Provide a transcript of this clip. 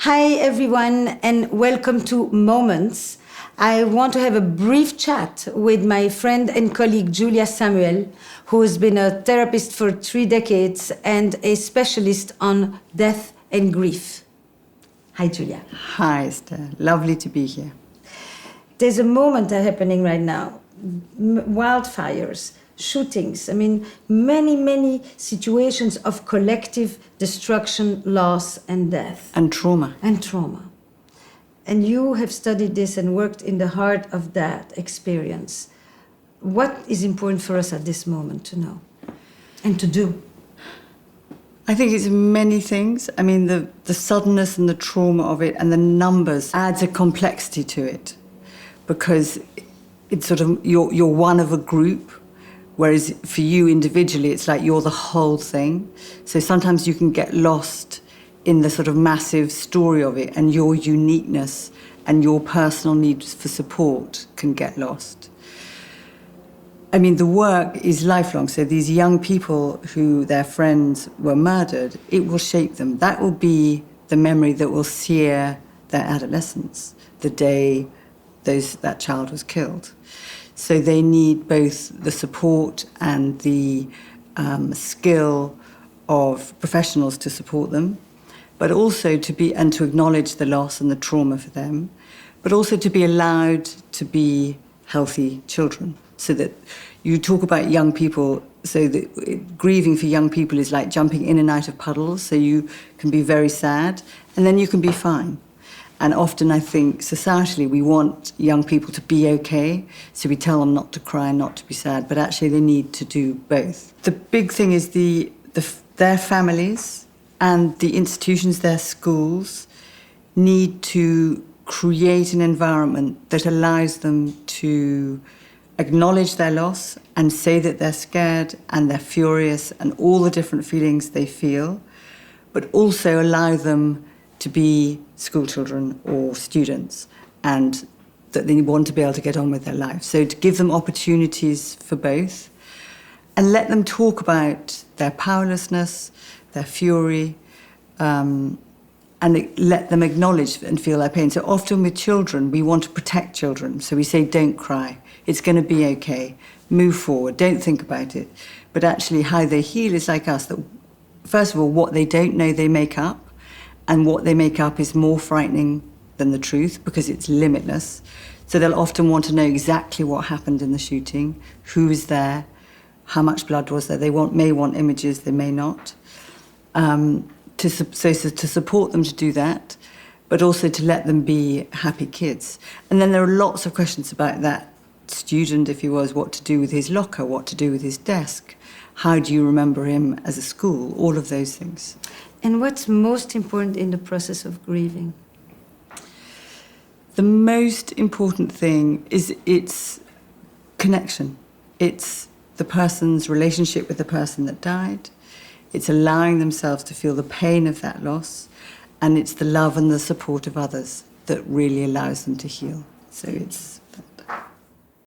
Hi everyone and welcome to Moments. I want to have a brief chat with my friend and colleague Julia Samuel, who has been a therapist for 3 decades and a specialist on death and grief. Hi Julia. Hi Esther, lovely to be here. There's a moment happening right now. Wildfires, shootings, many situations of collective destruction, loss and death. And trauma. And trauma. And you have studied this and worked in the heart of that experience. What is important for us at this moment to know and to do? I think it's many things. The suddenness and the trauma of it and the numbers adds a complexity to it, because it's sort of, you're one of a group, whereas for you individually, it's like you're the whole thing. So sometimes you can get lost in the sort of massive story of it, and your uniqueness and your personal needs for support can get lost. The work is lifelong. So these young people who their friends were murdered, it will shape them. That will be the memory that will sear their adolescence, the day that child was killed. So they need both the support and the skill of professionals to support them, but also to acknowledge the loss and the trauma for them, but also to be allowed to be healthy children. So that you talk about young people, so that grieving for young people is like jumping in and out of puddles. So you can be very sad and then you can be fine. And often I think societally we want young people to be okay, so we tell them not to cry, not to be sad, but actually they need to do both. The big thing is their families and the institutions, their schools, need to create an environment that allows them to acknowledge their loss and say that they're scared and they're furious and all the different feelings they feel, but also allow them to be school children or students, and that they want to be able to get on with their life. So to give them opportunities for both and let them talk about their powerlessness, their fury, and let them acknowledge and feel their pain. So often with children, we want to protect children. So we say, don't cry, it's going to be okay, move forward, don't think about it. But actually how they heal is like us, that first of all, what they don't know they make up, and what they make up is more frightening than the truth because it's limitless. So they'll often want to know exactly what happened in the shooting, who was there, how much blood was there. They may want images, they may not. To support them to do that, but also to let them be happy kids. And then there are lots of questions about that student, if he was, what to do with his locker, what to do with his desk, how do you remember him as a school, all of those things. And what's most important in the process of grieving? The most important thing is its connection. It's the person's relationship with the person that died. It's allowing themselves to feel the pain of that loss. And it's the love and the support of others that really allows them to heal. So it's